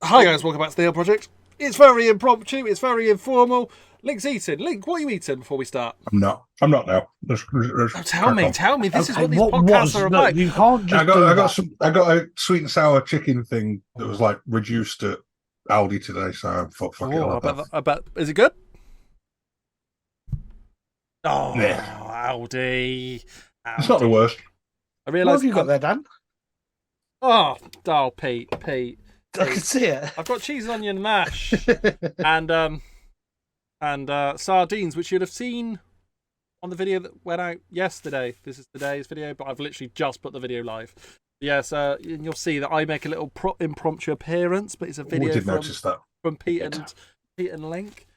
Hi guys, welcome back to the Hill Project. It's very impromptu, it's very informal. Link's eating. Link, what are you eating before we start? I'm not now. Tell me. This is what these what podcasts are about. You can't just I got a sweet and sour chicken thing that was like reduced at Aldi today, so fuck it. I bet. Is it good? Oh, yeah. Aldi. It's not the worst. I What realised. have you got there, Dan? Pete. I can see it. I've got cheese and onion mash and sardines, which you'd have seen on the video that went out yesterday. This is today's video, but I've literally just put the video live. Yes, and you'll see that I make a little impromptu appearance, but it's a video from Pete and Link.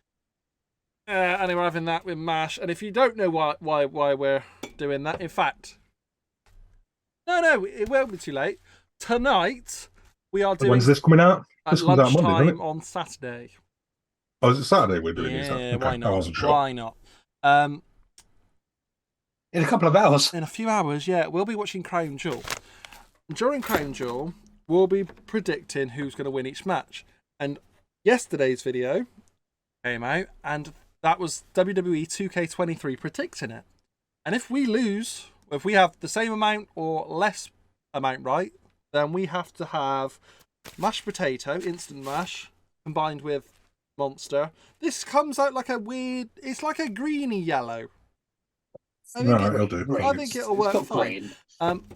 And we're having that with mash. And if you don't know why we're doing that, in fact, no, it won't be too late. Tonight we are doing. When's this coming out? At lunchtime on Saturday. Oh, is it Saturday we're doing this? Yeah, okay. why not? I wasn't sure. Why not? In a couple of hours. In a few hours, yeah. We'll be watching Crown Jewel. During Crown Jewel, we'll be predicting who's going to win each match. And yesterday's video came out, and that was WWE 2K23 predicting it. And if we lose, if we have the same amount or less amount right, then we have to have mashed potato, instant mash, combined with Monster. This comes out like a weird. It's like a greeny yellow. It'll do. I think it'll work fine.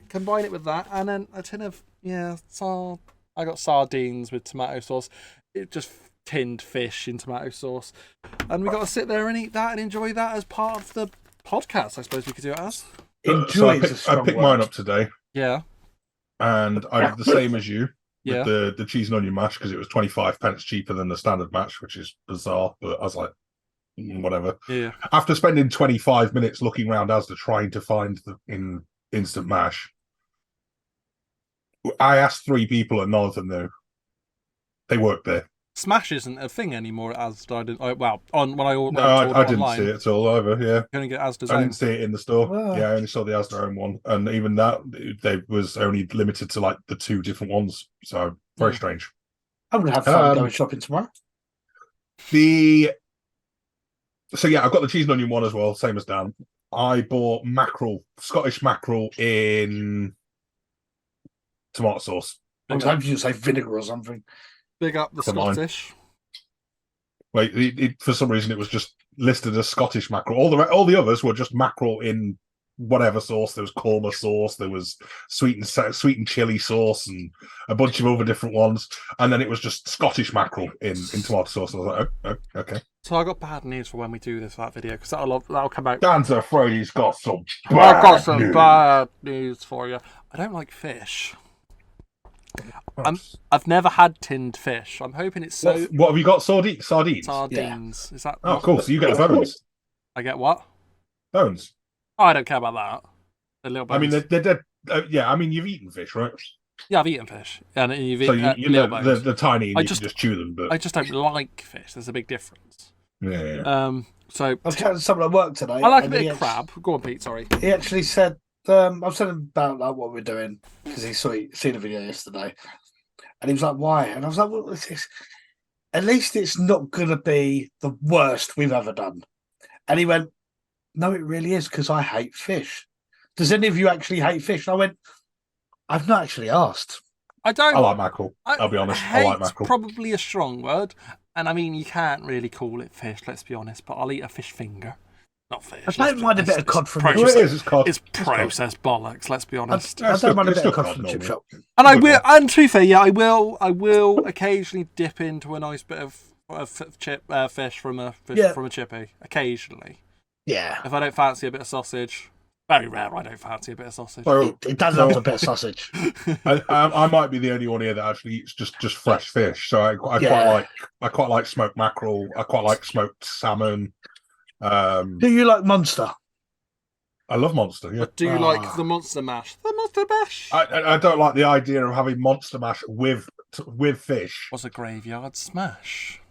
Combine it with that, and then a tin of I got sardines with tomato sauce. It just tinned fish in tomato sauce, and we got to sit there and eat that and enjoy that as part of the podcast. I suppose we could do it as. Enjoy. I picked mine up today. Yeah. And I did the same as you. Yeah. With the cheese and onion mash because it was 25p cheaper than the standard mash, which is bizarre. But I was like, whatever. Yeah. After spending 25 minutes looking around Asda trying to find the instant mash, I asked 3 people and none of them knew. They worked there. Smash isn't a thing anymore at Asda. I didn't see it at all either. Yeah, you're gonna get Asda's. I didn't see it in the store. Yeah, I only saw the Asda own one, and even that they was only limited to like the 2 different ones. So very strange. I'm gonna have fun going shopping tomorrow. I've got the cheese and onion one as well, same as Dan. I bought Scottish mackerel in tomato sauce. I was hoping you'd say vinegar or something. Big up the Scottish. Wait, for some reason it was just listed as Scottish mackerel. All the others were just mackerel in whatever sauce. There was korma sauce, there was sweet and chili sauce, and a bunch of other different ones. And then it was just Scottish mackerel in tomato sauce. I was like, okay. So I got bad news for when we do that video because that'll come out. Dan's afraid he's got some. I've got some bad news for you. I don't like fish. I've never had tinned fish. I'm hoping it's so. What have you got? Sardines. Sardines. Yeah. Is that? Oh, cool. So you get the bones. I get what? Bones. Oh, I don't care about that. The little bones. I mean, they're dead. Yeah, I mean, you've eaten fish, right? Yeah, I've eaten fish, and you've so eaten you know they're tiny, and you can just chew them. But I just don't like fish. There's a big difference. Yeah. So I was chatting to someone at work today. I like a bit of crab. Go on, Pete. Sorry. He actually said, I was telling him about like what we're doing because he seen a video yesterday, and he was like, "Why?" And I was like, "Well, at least it's not going to be the worst we've ever done." And he went, "No, it really is because I hate fish. Does any of you actually hate fish?" And I went, "I've not actually asked." I don't. I like mackerel. I'll be honest. I like mackerel. Probably a strong word, and I mean you can't really call it fish. Let's be honest. But I'll eat a fish finger. Not fish. I don't mind a bit of cod from the chip shop. It's cod. It's processed bollocks. Let's be honest. I don't mind a bit of cod from the chip shop. And I will. And to be fair, yeah, I will occasionally dip into a nice bit of fish from a chippy. Occasionally. Yeah. If I don't fancy a bit of sausage, very rare. I don't fancy a bit of sausage. So, it does have a bit of sausage. I might be the only one here that actually eats just fresh fish. So I quite like smoked mackerel. I quite like smoked salmon. Do you like Monster? I love Monster. Yeah. But do you like the Monster Mash? The Monster Mash. I don't like the idea of having Monster Mash with fish. What's a graveyard smash?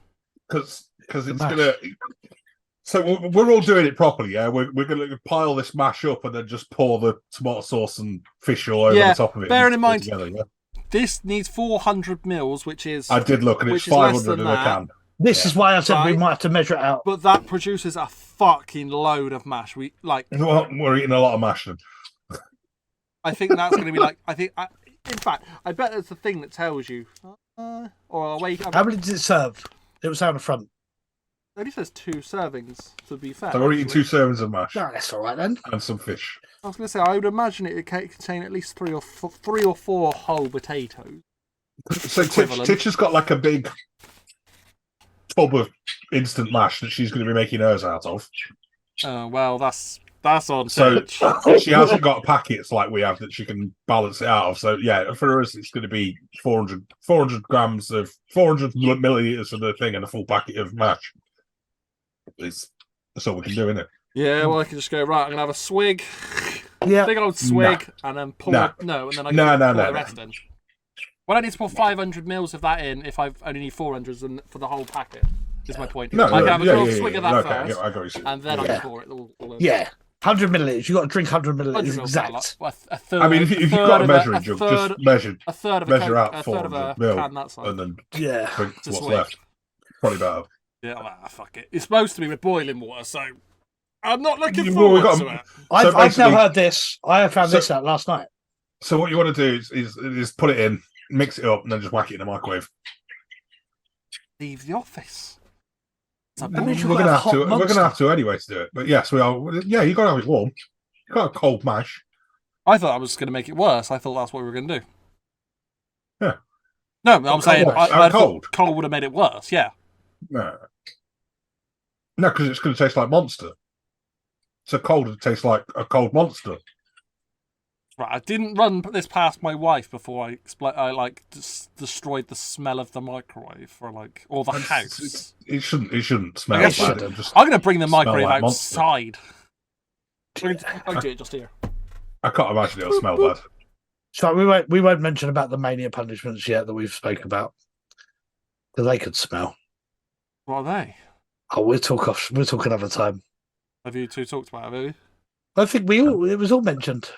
Because it's gonna. So we're all doing it properly, yeah. We're gonna pile this mash up and then just pour the tomato sauce and fish all over the top of it. Bearing in mind, This needs 400 mils, which is I did look, and it's which is less 500 than in a that. can. This is why I said we Right. might have to measure it out. But that produces a fucking load of mash. We like. Well, we're eating a lot of mash then. I think that's going to be like. In fact, I bet there's a thing that tells you. Or away. How many did it serve? It was down the front. It only says 2 servings. To be fair, So we're eating actually. 2 servings of mash No, that's all right then. and some fish. I was going to say I would imagine it would contain at least 3 or 4 whole potatoes. So Equivalent. Titch has got like a big tub of instant mash that she's going to be making hers out of. Well, that's on So Titch. she hasn't got packets like we have that she can balance it out of. So yeah, for us it's going to be 400 grams of 400 milliliters of the thing and a full packet of mash. That's all we can do, isn't it? Yeah, well, I can just go right. I'm gonna have a swig, Yeah. big old swig, and then pour. Nah. No, and then I No, can no, pour no, the no. rest in. Well, I need to pour 500 mils of that in if I only need 400 for the whole packet. Is my point. No, I can have a yeah, little yeah, swig yeah, of that okay, first, yeah, I got what you're saying. and then I Yeah. can pour it all in. Yeah. 100 milliliters. You got to drink 100 milliliters 100 mils, like, exact. a third. I mean, if you've got a measuring jug, just measure a third of measure a out a third of a 400 mil can that size. and then Yeah. drink Just what's wait. left. Probably better. Yeah, fuck it. It's supposed to be with boiling water, so I'm not looking Well, forward we got- to it. I've now basically- heard this. I found So- this out last night. So what you want to do is put it in, mix it up, and then just whack it in the microwave. Leave the office. It's a I mean, boom. you We're got gonna a have hot to. We're monster. gonna have to anyway to do it. But yes, we are. Yeah, you got to have it warm. You got a cold mash. I thought I was going to make it worse. I thought that's what we were going to do. Yeah. No, I'm saying what? I thought Cold? cold would have made it worse. Yeah. No, because it's going to taste like Monster. So cold, it tastes like a cold Monster. Right. I didn't run this past my wife before I destroyed the smell of the microwave or the house. It shouldn't smell guess bad. it It'll just, I'm going to bring the smell microwave like Monster. outside. I'll do it just here. I can't imagine it'll smell bad. So we won't mention about the mania punishments yet that we've spoken about. Because they could smell. What are they? Oh, we'll talk another time. Have you two talked about it? Have you? I think it was all mentioned.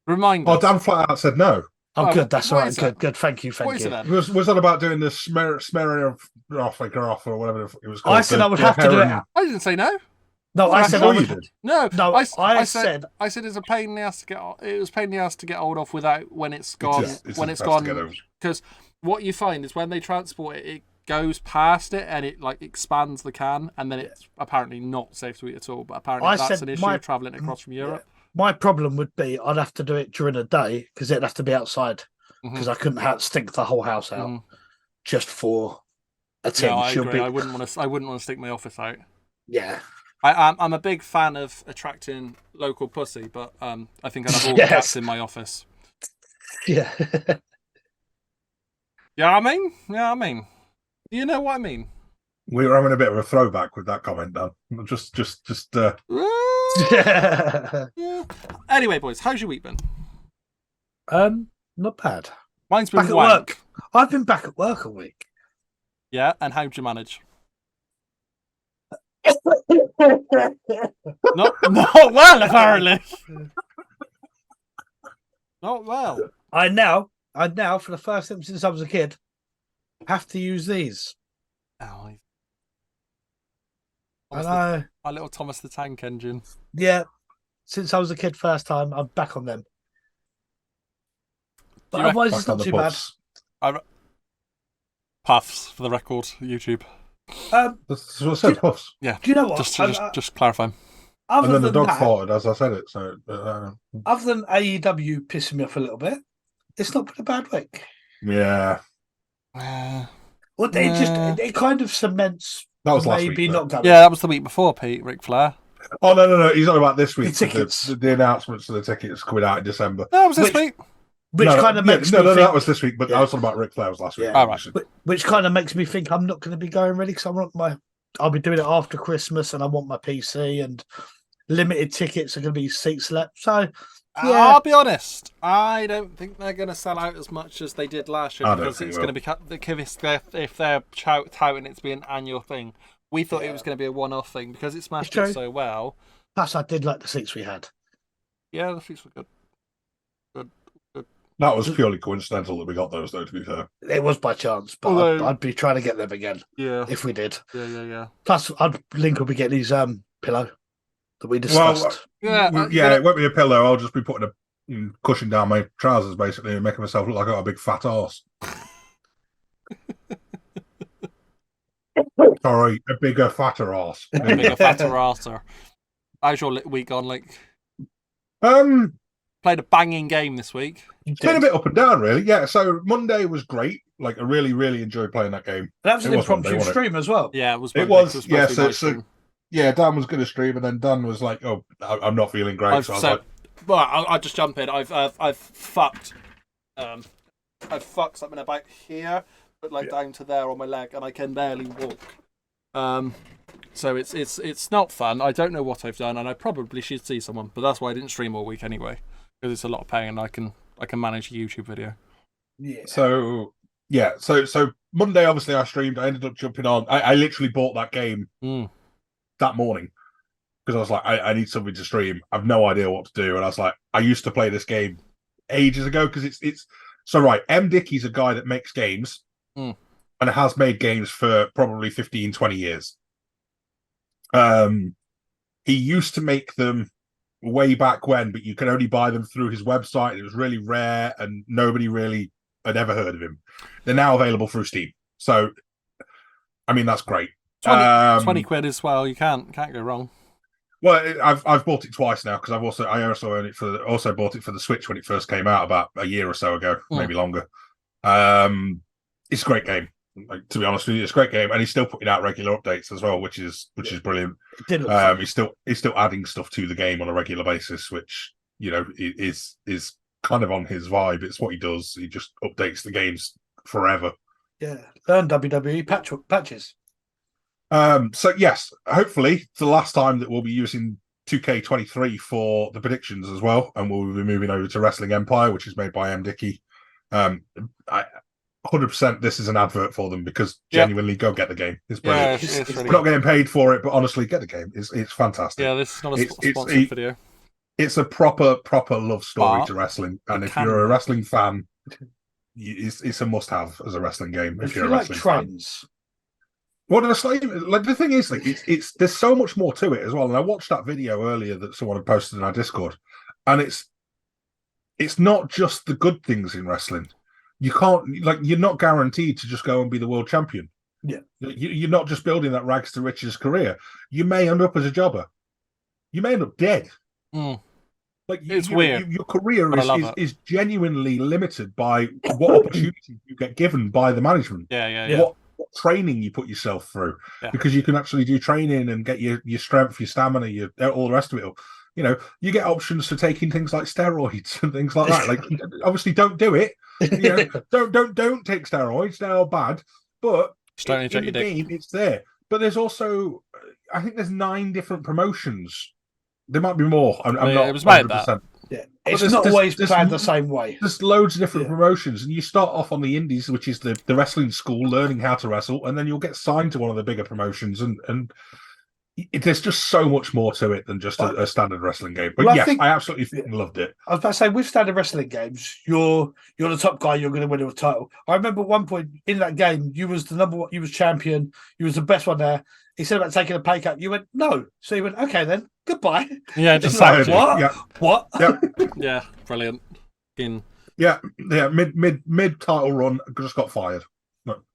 Remind Oh, us. Dan flat out said no. Oh, Oh, good. That's what all right. is Good, it? good. Thank you. What Thank is you. it then? Was that about doing the smearing of off or whatever it was called? I said I would have to do it. I didn't say no. No, I said I sure you would. did. No, No, I said I said it's a pain in the ass to get. It was a pain in the ass to get hold of without when it's gone. It's when the it's best gone, to get over. because what you find is when they transport it, it goes past it and it expands the can, and then it's apparently not safe to eat at all. But apparently I that's said an issue my- traveling across from Europe. my problem would be I'd have to do it during the day because it'd have to be outside because I couldn't stink the whole house out Mhm. just for a tin. Yeah, I She'll agree. be- I wouldn't want to stick my office out. yeah. I'm a big fan of attracting local pussy, but I think I'd have all the Yes. cats in my office. Yeah. Yeah, I mean. Do you know what I mean? We were having a bit of a throwback with that comment, Dan. Just Yeah. Anyway, boys, how's your week been? Not bad. Mine's been Back at wank. work. I've been back at work all week. Yeah, and how'd you manage? Not well, apparently. Not well. I now, for the first time since I was a kid, have to use these. Oh, I know. my little Thomas the Tank Engine. Yeah. Since I was a kid, first time, I'm back on them. But You reckon- otherwise, back it's on not the too bad. puffs. Puffs, for the record, YouTube. That's what I said, puffs. Yeah, Do you know what? just clarify. Other And then the than dog that, farted as I said it. So other than AEW pissing me off a little bit, it's not been a bad week. yeah, Well, it kind of cements that was last maybe week. not going. Yeah, that was the week before, Pete. Ric Flair. Oh no! He's not about this week. The tickets. The announcements of the tickets coming out in December. No, it was this Which- week. Which No, kind of yeah, makes no, me think, that was this week. But Yeah. I was talking about Ric Flair was last week. Yeah. Oh, right. which kind of makes me think I'm not going to be going really because I'll be doing it after Christmas and I want my PC and limited tickets are going to be seats left. So yeah. I'll be honest. I don't think they're going to sell out as much as they did last year I don't because think it's they going to be if they're touting it to be an annual thing. We thought it was going to be a one-off thing because it smashed It's it true. so well. Plus, I did like the seats we had. Yeah, the seats were good. That was purely coincidental that we got those, though. To be fair, It was by chance, but Although- I'd be trying to get them again Yeah. if we did. Yeah. Plus, Link will be getting his pillow that we Well, discussed. Yeah. it won't be a pillow. I'll just be putting a cushion down my trousers, basically, and making myself look like I got a big fat arse. Sorry, a bigger, fatter arse. Bigger, fatter arser. How's your week gone? Like, Um, played a banging game this week. You it's been a did. bit up and down, really. Yeah. So Monday was great. Like, I really, really enjoyed playing that game. That was an It was one day, impromptu wasn't it? stream as well. Yeah, it was. It Monday, 'cause was, supposed yeah, to be so- my so- stream. Yeah, Dan was going to stream, and then Dan was like, "Oh, I'm not feeling great." I've So I was so, like, well, I'll just jump in. I've fucked, I've fucked something about here, but like down to there on my leg, and I can barely walk. So it's not fun. I don't know what I've done, and I probably should see someone, but that's why I didn't stream all week anyway, because it's a lot of pain, and I can manage a YouTube video. Yeah. so yeah, so Monday, obviously, I streamed. I ended up jumping on. I literally bought that game that morning because I was like, I need something to stream. I've no idea what to do, and I was like, I used to play this game ages ago because it's so right. M. Dickey's a guy that makes games and has made games for probably 15, 20 years. He used to make them way back when, but you could only buy them through his website. It was really rare, and nobody really had ever heard of him. They're now available through Steam, so I mean that's great. 20 quid as well. You can't go wrong. Well, I've bought it twice now because I also own it also bought it for the Switch when it first came out about a year or so ago, maybe longer. It's a great game. Like, to be honest with you, it's a great game, and he's still putting out regular updates as well, which is brilliant. It did look fun. He's still adding stuff to the game on a regular basis, which is kind of on his vibe. It's what he does. He just updates the games forever. Yeah. Learn WWE patches. So yes, hopefully it's the last time that we'll be using 2K23 for the predictions as well, and we'll be moving over to Wrestling Empire, which is made by M. Dickey. 100% this is an advert for them because genuinely go get the game. It's brilliant. Yeah, it's really We're not getting paid for it, but honestly, get the game. It's fantastic. Yeah, this is not a It's- sponsored video. It's a proper love story But to wrestling, and it if can you're a be. wrestling fan, it's a must-have as a wrestling game. If If you're you a like wrestling fan. trends, What did I say? Like the thing is, like it's there's so much more to it as well. And I watched that video earlier that someone had posted in our Discord, and it's not just the good things in wrestling. You can't you're not guaranteed to just go and be the world champion. Yeah, you're not just building that rags to riches career. You may end up as a jobber. You may end up dead. Like It's weird, your career but I love is genuinely limited by what opportunities you get given by the management. Yeah. What training you put yourself through, because you can actually do training and get your strength, your stamina, all the rest of it. You get options for taking things like steroids and things like that. Like, obviously, don't do it. Don't take steroids; they are bad. But Just don't in inject the your dick. game, it's there. But there's also, I think, there's 9 different promotions. There might be more. I'm not. It was made that. 100%. yeah, But it's there's- not there's- always there's- planned the same way. There's loads of different promotions, and you start off on the indies, which is the wrestling school, learning how to wrestle, and then you'll get signed to one of the bigger promotions, and there's just so much more to it than just a standard wrestling game. But Well, I yes, think- I absolutely fucking loved it. I was about to say, with standard wrestling games, you're the top guy. You're going to win a title. I remember at one point in that game, you was the number one. You was champion. You was the best one there. He said about taking a pay cut. You went no. So you went okay then. Goodbye. Yeah, just It's like, sacked you. what? Yeah, What? yeah, Yeah, brilliant. In yeah. Mid title run, just got fired.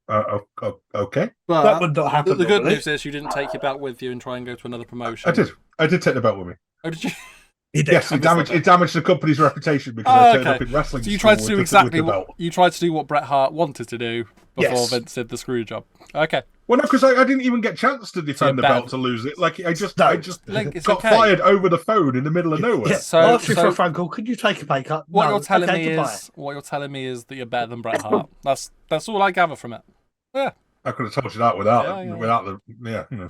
Okay, That but would not happen. the good normally. news is you didn't take your belt with you and try and go to another promotion. I did take the belt with me. Oh, did you? He did. Yes, it damaged the company's reputation because Oh, I turned okay. up in wrestling. So you tried to school do with the exactly belt. what you tried to do what Bret Hart wanted to do before Yes. Vince did the screw job. Okay, Well, no, because I didn't even get a chance to defend the bad. belt to lose it. Like I just Link, it's got okay. fired over the phone in the middle of nowhere. Yeah. So- Ask you for so- a phone call. Could you take a pay cut? what No. you're telling Okay, me goodbye. is that you're better than Bret Hart. That's all I gather from it. Yeah. I could have told you that without Yeah. without the you know.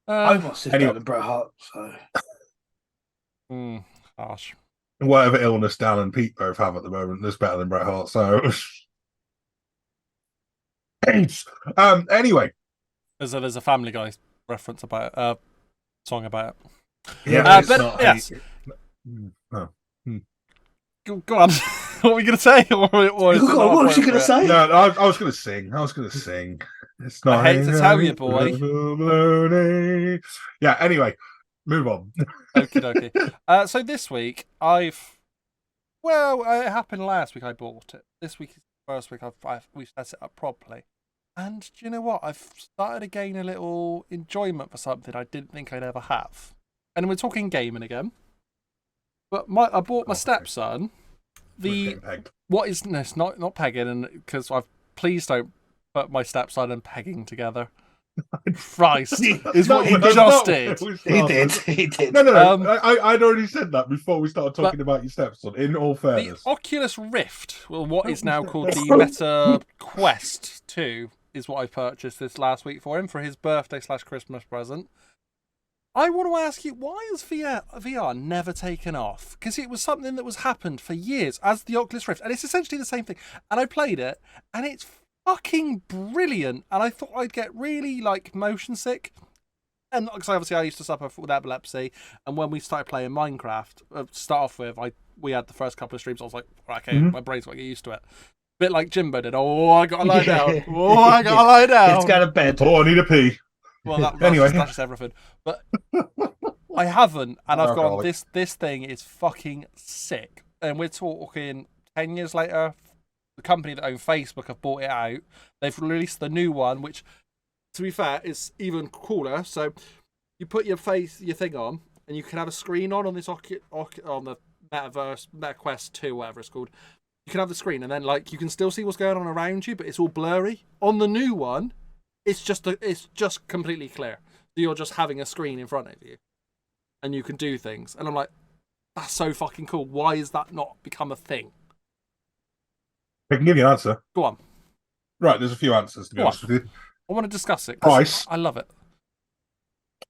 Omos is Anyway. better than Bret Hart. So Harsh. Whatever illness Dan and Pete both have at the moment, is better than Bret Hart. So anyway, There's a Family Guy reference about it, song about it. yeah, but yes. no. Go on. What were we going to say? Or is it not what was you going to appropriate? say? No, I was going to sing. I was going to sing. It's not. I hate to tell you, boy. Yeah. Anyway, move on. Okie dokie. So this week, it happened last week I bought it. This week is the first week we've set it up properly. And do you know what? I've started to gain a little enjoyment for something I didn't think I'd ever have. And we're talking gaming again. But I bought my stepson it's not pegging, and because please don't put my stepson and pegging together. Christ, is what you just did. He did. No. I'd already said that before we started talking about your stepson. In all The fairness, Oculus Rift, well, what is now called the Meta Quest 2, is what I purchased this last week for him for his birthday/Christmas present. I want to ask you, why has VR never taken off? Because it was something that was happened for years as the Oculus Rift, and it's essentially the same thing. And I played it, and it's fucking brilliant. And I thought I'd get really motion sick, and because obviously I used to suffer with epilepsy. And when we started playing Minecraft, to start off with, we had the first couple of streams. I was like, okay, my brain's got to get used to it. Bit like Jimbo did. Oh, I gotta lie down. Oh, I gotta lie down. Let's go to bed. oh, I need a pee. Well, that's Anyway. just everything. But I haven't, and I've gone, Alcoholic. this thing is fucking sick. And we're talking 10 years later, the company that owned Facebook have bought it out. They've released the new one, which, to be fair, is even cooler. So you put your thing on, and you can have a screen on this on the Metaverse, Meta Quest 2, whatever it's called. You can have the screen, and then you can still see what's going on around you, but it's all blurry. On the new one, it's just completely clear. So you're just having a screen in front of you, and you can do things. And I'm like, that's so fucking cool. Why has that not become a thing? I can give you an answer. Go on. Right, there's a few answers to be Go honest with you. I want to discuss it. 'Cause Price. I love it.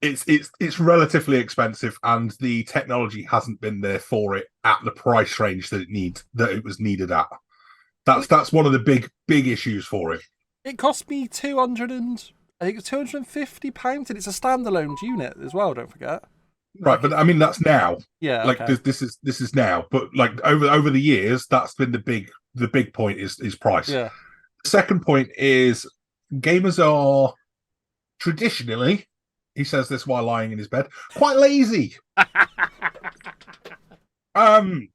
It's relatively expensive, and the technology hasn't been there for it at the price range that it was needed at. That's one of the big issues for it. It cost me £250, and it's a standalone unit as well. Don't forget. Right, but I mean that's now. Yeah. Like okay. this is now, but over the years, that's been the big point is price. Yeah. The second point is gamers are traditionally, he says this while lying in his bed, quite lazy. To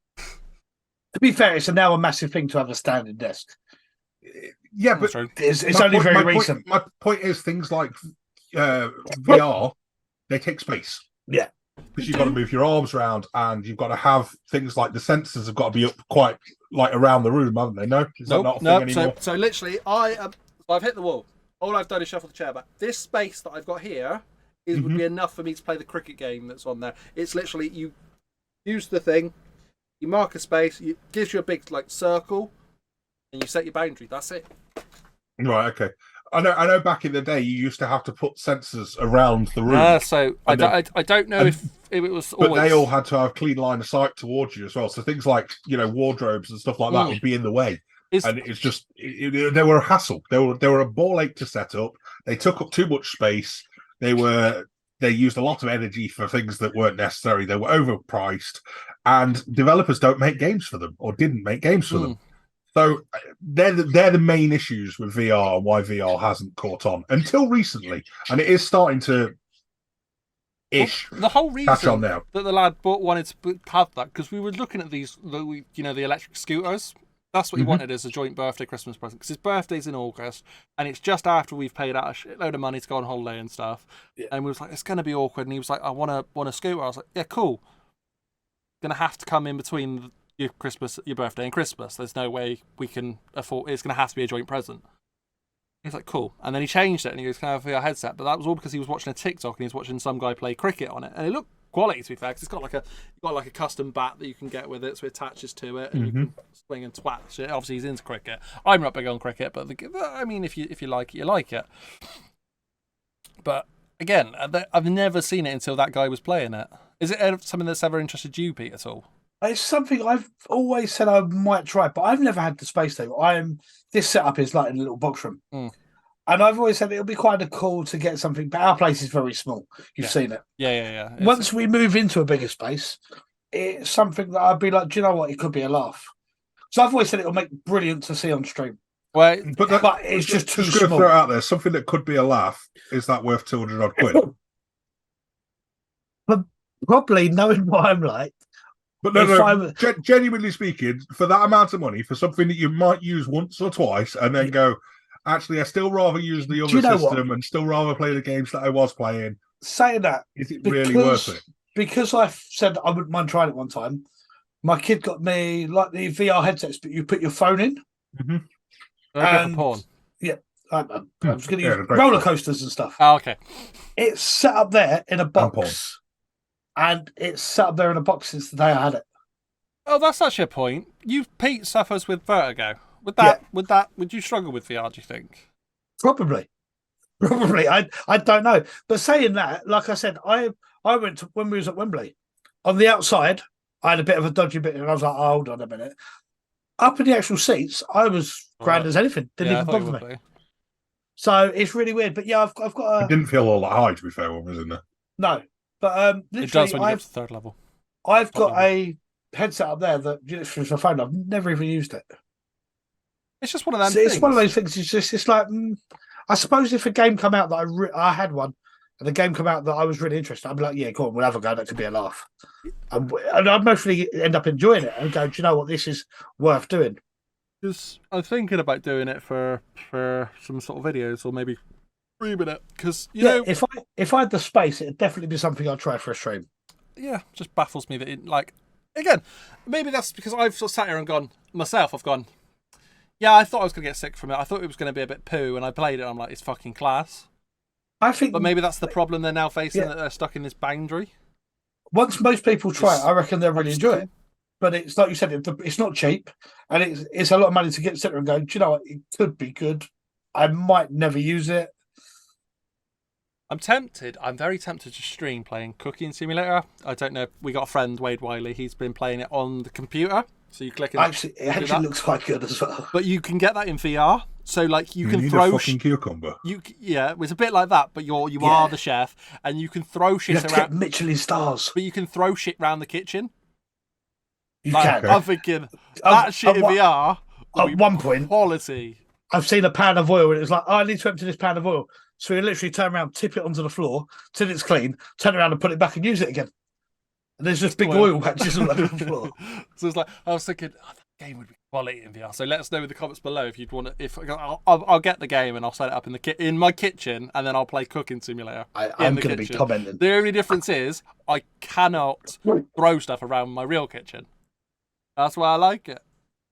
be fair, it's now a massive thing to have a standing desk. Yeah, but It's only very recent. My point is things like VR, they take space. Yeah. Because you've got to move your arms around, and you've got to have things like the sensors have got to be up quite around the room, haven't they? No, is that not a thing anymore? So literally, I've hit the wall. All I've done is shuffle the chair back. This space that I've got here would be enough for me to play the cricket game that's on there. It's literally, you use the thing, you mark a space, it gives you a big circle, and you set your boundary. That's it. Right. Okay. I know. Back in the day, you used to have to put sensors around the room. So I don't know if it was always. But they all had to have clean line of sight towards you as well. So things like wardrobes and stuff like that would be in the way, and it's just they were a hassle. They were a ball ache to set up. They took up too much space. They used a lot of energy for things that weren't necessary. They were overpriced, and developers don't make games for them, or didn't make games for them. So they're the main issues with VR and why VR hasn't caught on until recently, and it is starting to the whole catch on reason now. that the lad wanted to have that, because we were looking at the electric scooters. That's what he wanted as a joint birthday Christmas present, because his birthday's in August, and it's just after we've paid out a shitload of money to go on holiday and stuff. Yeah. And we was like, it's going to be awkward, and he was like, I want a scooter. I was like, yeah, cool. Going to have to come in between your birthday and Christmas. There's no way we can afford. It's going to have to be a joint present. He's like, cool. And then he changed it, and he goes, can I have a VR headset? But that was all because he was watching a TikTok, and he was watching some guy play cricket on it, and it looked quality, to be fair, because it's got like a custom bat that you can get with it, so it attaches to it, and you can swing and twat shit. Obviously, he's into cricket. I'm not big on cricket, but I mean, if you like it, you like it. But again, I've never seen it until that guy was playing it. Is it something that's ever interested you, Pete, at all? It's something I've always said I might try, but I've never had the space to. This setup is like in a little box room, and I've always said it'll be quite cool to get something. But our place is very small. You've seen it. Yeah. Once we move into a bigger space, it's something that I'd be like, do you know what? It could be a laugh. So I've always said it'll make brilliant to see on stream. Well, But, But it's just too going to small. throw it out there. Something that could be a laugh. Is that worth 200 odd quid? Probably knowing what I'm like. But no, If I no. was- Genuinely speaking, for that amount of money, for something that you might use once or twice, and then go, actually, I still rather use the Do other you know what? system and still rather play the games that I was playing. Saying that, Is it really worth it? because I said I wouldn't mind trying it one time, my kid got me like the VR headsets, but you put your phone in. they're good And- for porn. I was going to Yeah, use they're great roller for- coasters and stuff. Oh, okay. It's set up there in a porn. box, and it's set up there in a box since the day I had it. Oh, that's actually a point. Pete suffers with vertigo. Would you struggle with VR? Do you think? Probably. I don't know. But saying that, like I said, I went to when we was at Wembley. On the outside, I had a bit of a dodgy bit, and I was like, oh, hold on a minute. Up in the actual seats, I was grand Right. as anything. Didn't Yeah, I even thought you bother me. would be. So it's really weird. But yeah, I've got It a didn't feel all that high, to be fair, when I was in there. no. But It does literally, when you get to the third level. I've got level. a headset up there that literally for phone. I've never even used it. It's just one of them So it's things. one of those things. It's like I suppose if a game come out that I had one, and the game come out that I was really interested, I'd be like, yeah, go on, we'll have a go. That could be a laugh, and I'd mostly end up enjoying it and go, do you know what, this is worth doing. Because I'm thinking about doing it for some sort of videos or maybe streaming it. Because you know, if I had the space, it'd definitely be something I'd try for a stream. yeah, just baffles me that it, like, again, maybe that's because I've sort of sat here and gone myself. I've gone, yeah, I thought I was gonna get sick from it. I thought it was gonna be a bit poo, and I played it. And I'm like, it's fucking class. I think, But maybe that's the problem they're now facing, Yeah. that they're stuck in this boundary. once most people try it, I reckon they'll really Just enjoy cool. it. But it's like you said, it's not cheap, and it's a lot of money to get sit there and go, do you know what, it could be good. I might never use it. I'm tempted. I'm very tempted to stream playing Cooking Simulator. I don't know. We got a friend, Wade Wiley. He's been playing it on the computer. So you click it. Actually, it do actually that. looks quite good as well. But you can get that in VR. So like you can need throw a fucking cucumber. yeah, it's a bit like that, but you Yeah. are the chef and you can throw You shit have to get around, Michelin stars. but you can throw shit around the kitchen. You Like, can. I'm thinking that shit in VR will At be one point, quality. I've seen a pan of oil and it was like, oh, I need to empty this pan of oil. So we literally turn around, tip it onto the floor till it's clean, turn around and put it back and use it again. And there's just big oil patches all over the floor. So it's like I was thinking, oh, that game would be quality in VR. So let us know in the comments below if you'd want to. If I'll get the game and I'll set it up in my kitchen, and then I'll play Cooking Simulator. I'm going to be commenting. The only difference is I cannot throw stuff around my real kitchen. That's why I like it.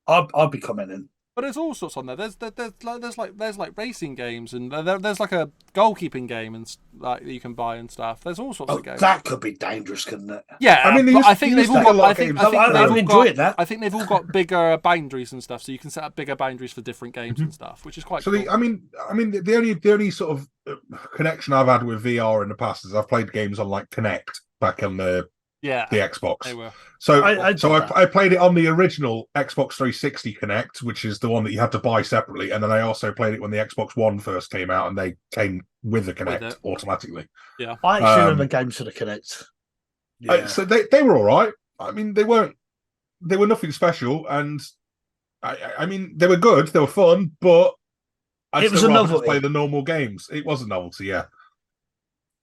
I'll be commenting. But there's all sorts on there. There's like racing games, and there's like a goalkeeping game and like that you can buy and stuff. There's all sorts Oh, of games. that could be dangerous, couldn't it? Yeah, I mean, they but used- I think they they've used all to have a got. lot I of think, games. I think I'm they've all enjoying got. that. I think they've all got bigger boundaries and stuff, so you can set up bigger boundaries for different games and stuff, which is quite So cool. I mean, the only sort of connection I've had with VR in the past is I've played games on like Kinect back on the Yeah, Xbox. they were. So I I played it on the original Xbox 360 Kinect, which is the one that you had to buy separately, and then I also played it when the Xbox One first came out, and they came with the Kinect it. automatically. I actually Um, remember games for the Kinect. Yeah. So they were all right. I mean, they were nothing special, and I mean they were good, they were fun, but It was still a rather just novelty. play the normal games. It was a novelty, yeah.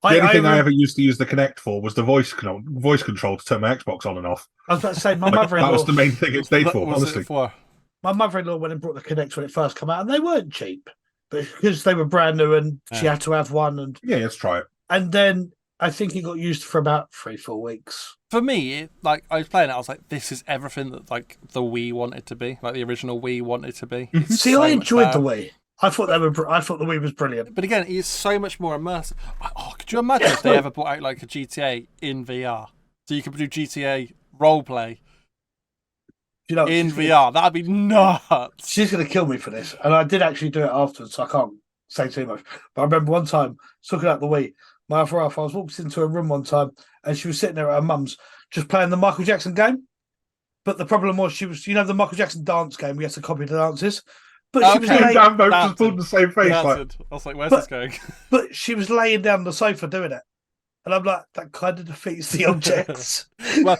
The only thing I ever used to use the Kinect for was the voice control to turn my Xbox on and off. I was about to say, my Like, mother-in-law. that was the main thing it stayed What for, was honestly. it for? My mother-in-law went and brought the Kinect when it first came out, and they weren't cheap, but because they were brand new and she Yeah. had to have one, Yeah, let's try it. and then I think it got used for about 3-4 weeks. For me, like I was playing it, I was like, "This is everything that like the Wii wanted to be, like the original Wii wanted to be." It's See, so I much enjoyed the better. Wii. I thought the Wii was brilliant. But again, it's so much more immersive. Oh, could you imagine if they ever brought out like a GTA in VR, so you could do GTA roleplay You know, in she's gonna- VR? That'd be nuts. She's going to kill me for this, and I did actually do it afterwards, so I can't say too much. But I remember one time, looking at the Wii, my other half, I was walked into a room one time, and she was sitting there at her mum's, just playing the Michael Jackson game. But the problem was, she was, the Michael Jackson dance game. We had to copy the dances, but she was Okay. laying, Damn, both That's just pulled it. the same face. That's Like, it. I was like, "Where's But- this going?" but she was laying down on the sofa doing it, and I'm like, that kind of defeats the objects. Well,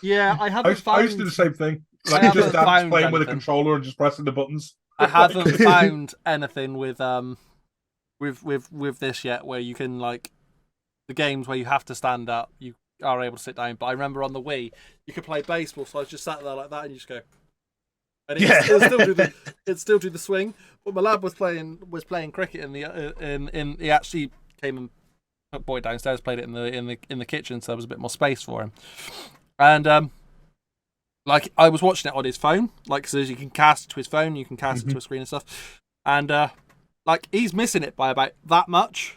yeah, I haven't I used to do found. the same thing. Like haven't just dads found playing with a anything. controller and just pressing the buttons. I haven't found anything with this yet where you can like the games where you have to stand up, you are able to sit down. But I remember on the Wii you could play baseball, so I was just sat there like that and you just go. And it'd still do the swing. But my lad was playing cricket in he actually came and took boy downstairs, played it in the kitchen, so there was a bit more space for him. And like I was watching it on his phone, like so you can cast it to his phone, you can cast it to a screen and stuff. And like he's missing it by about that much,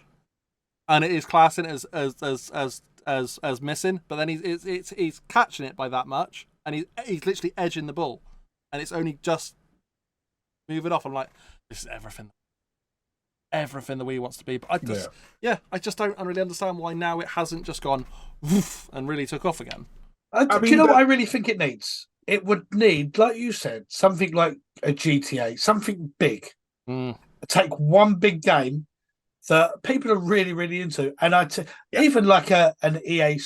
and it is classing it as missing. But then he's catching it by that much, and he's literally edging the ball, and it's only just moving off. I'm like, this is everything the Wii wants to be. But I just don't really understand why now it hasn't just gone woof and really took off again. Do you know what I really think it needs? It would need, like you said, something like a GTA, something big. Take one big game that people are really, really into, and even like an EA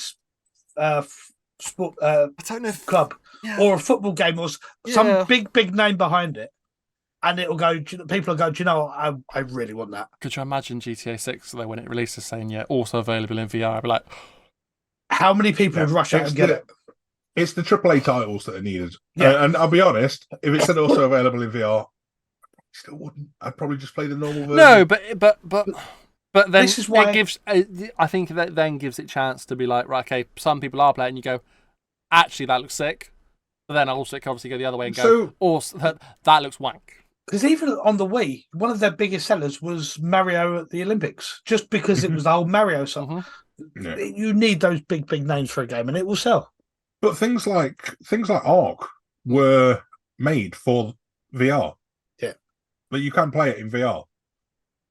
sport I don't know if, club or a football game or some big name behind it, and it'll go. People will go. Do you know what? I really want that. Could you imagine GTA 6 though when it releases saying also available in VR? I'd be like, how many people would rush out and get it? It's the AAA titles that are needed. Yeah. And I'll be honest, if it said also available in VR, I still wouldn't. I'd probably just play the normal version. No, but then this is why it gives. I think that then gives it a chance to be like, right, okay, some people are playing. You go, actually, that looks sick. But then also it can obviously go the other way and go, that looks wank. Because even on the Wii, one of their biggest sellers was Mario at the Olympics, just because it was the whole Mario song. Yeah. You need those big names for a game, and it will sell. But things like Ark were made for VR. Yeah, but you can play it in VR.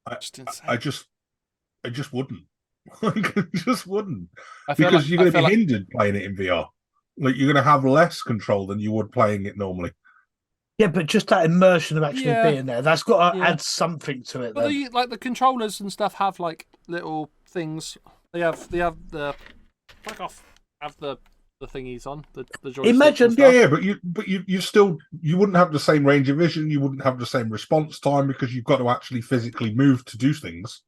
I just wouldn't. I just wouldn't because you're going to be hindered playing it in VR. Like you're going to have less control than you would playing it normally. Yeah, but just that immersion of actually being there, that's got to add something to it. But the controllers and stuff have like little things. They have the fuck off. Have the thingies on the joysticks. Imagine, but you wouldn't have the same range of vision. You wouldn't have the same response time because you've got to actually physically move to do things.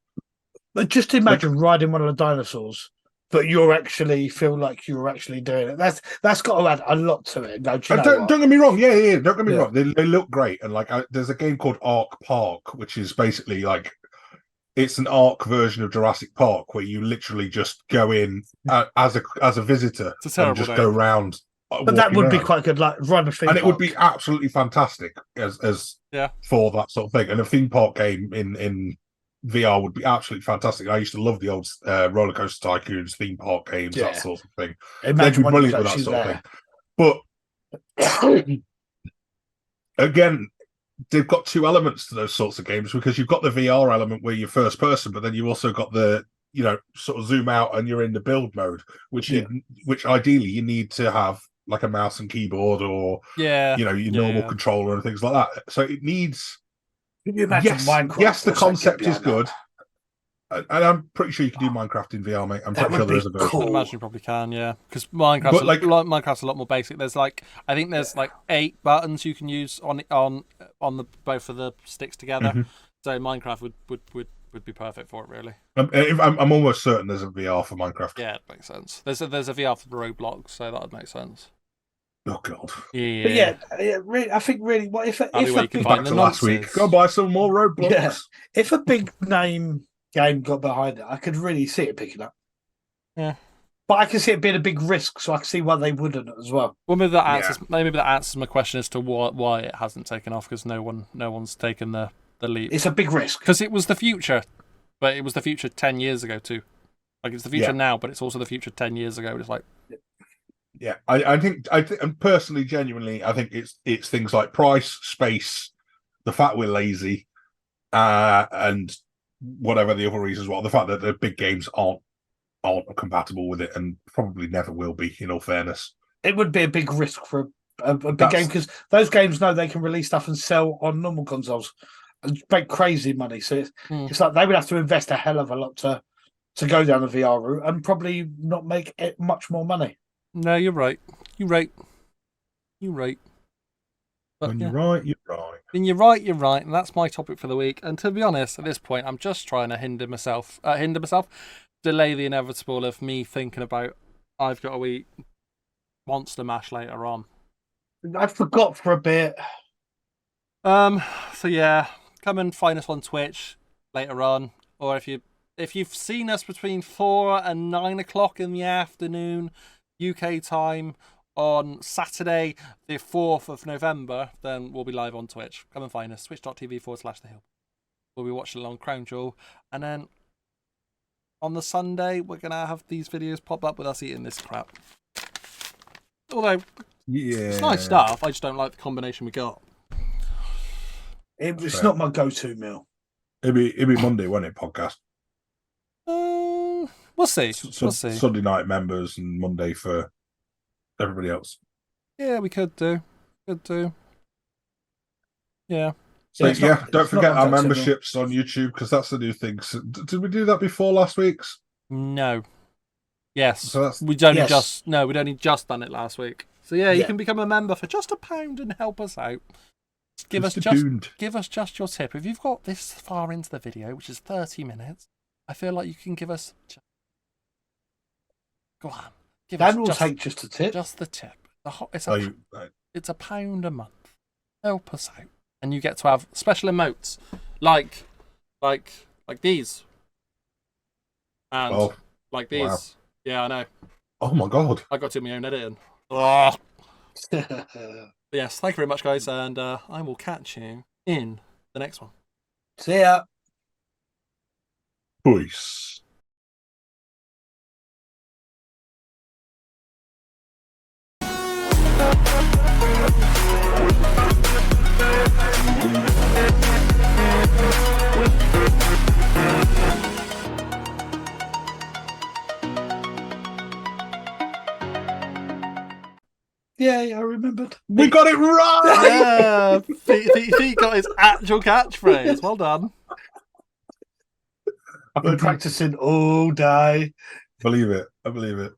But just imagine riding one of the dinosaurs, but you actually feel like you're actually doing it. That's got to add a lot to it. Don't get me wrong. Don't get me wrong. They look great, and like there's a game called Ark Park, which is basically like. It's an Ark version of Jurassic Park where you literally just go in as a visitor and just go around. But that would be quite good, like run a theme park. And it would be absolutely fantastic as for that sort of thing. And a theme park game in VR would be absolutely fantastic. I used to love the old Roller Coaster Tycoons, theme park games, that sort of thing. They'd be brilliant with that sort of thing. But again, they've got two elements to those sorts of games because you've got the VR element where you're first person, but then you also got the sort of zoom out and you're in the build mode, which ideally you need to have like a mouse and keyboard or your normal controller and things like that. So it needs. Can you imagine Minecraft? Yes, the concept is good. And I'm pretty sure you can do Minecraft in VR, mate. I'm pretty sure there is a version. Cool. I imagine you probably can, yeah. Because Minecraft's a lot more basic. There's I think there's 8 buttons you can use on the both of the sticks together. Mm-hmm. So Minecraft would be perfect for it, really. I'm almost certain there's a VR for Minecraft. Yeah, it makes sense. There's a VR for Roblox, so that would make sense. Oh God! Yeah, but really, I think really, what if back to last week? Go buy some more Roblox. Yeah. If a big name game got behind it, I could really see it picking up. Yeah, but I can see it being a big risk, so I can see why they wouldn't as well. Well, maybe that answers my question as to why it hasn't taken off because no one's taken the leap. It's a big risk because it was the future, but it was the future 10 years ago too. Like it's the future now, but it's also the future 10 years ago. It's like. Yeah, I think, and personally, genuinely, I think it's things like price, space, the fact we're lazy, and whatever the other reasons were. The fact that the big games aren't compatible with it, and probably never will be. In all fairness, it would be a big risk for a big game because those games know they can release stuff and sell on normal consoles and make crazy money. So it's like they would have to invest a hell of a lot to go down the VR route and probably not make much more money. No, you're right. But, When yeah. you're right, you're right. When you're right, and that's my topic for the week. And to be honest, at this point, I'm just trying to hinder myself, delay the inevitable of me thinking about I've got to eat Monster Mash later on. I forgot for a bit. So yeah, come and find us on Twitch later on, or if you've seen us between 4 and 9 o'clock in the afternoon UK time on Saturday, the 4th of November, then we'll be live on Twitch. Come and find us, twitch.tv/The Hill. We'll be watching along Crown Jewel, and then on the Sunday we're gonna have these videos pop up with us eating this crap. Although it's nice stuff, I just don't like the combination we got. It's not my go-to meal. It'd be Monday, won't it? Podcast. We'll see. We'll see. Sunday night members and Monday for everybody else. Yeah, we could do. Yeah. So it's yeah, not- don't it's not forget my our go-to meal. memberships on YouTube because that's the new thing. So, did we do that before last week's? No. Yes. So that's We'd only Yes. just done it last week. So yeah, you Yeah. can become a member for just £1 and help us out. Give us just your tip. If you've got this far into the video, which is 30 minutes, I feel like you can give us. Go on, give Dan will us take just a tip. just the tip. It's Oh, it's £1 a month. Help us out, and you get to have special emotes like these, and oh, like these. wow. Yeah, I know. oh my god! I got to do my own editing. Oh. Yes, thank you very much, guys, and I will catch you in the next one. See ya. Peace. Yeah, I remembered. We got it right. Yeah, he got his actual catchphrase. Well done. I've been practicing all day. I believe it.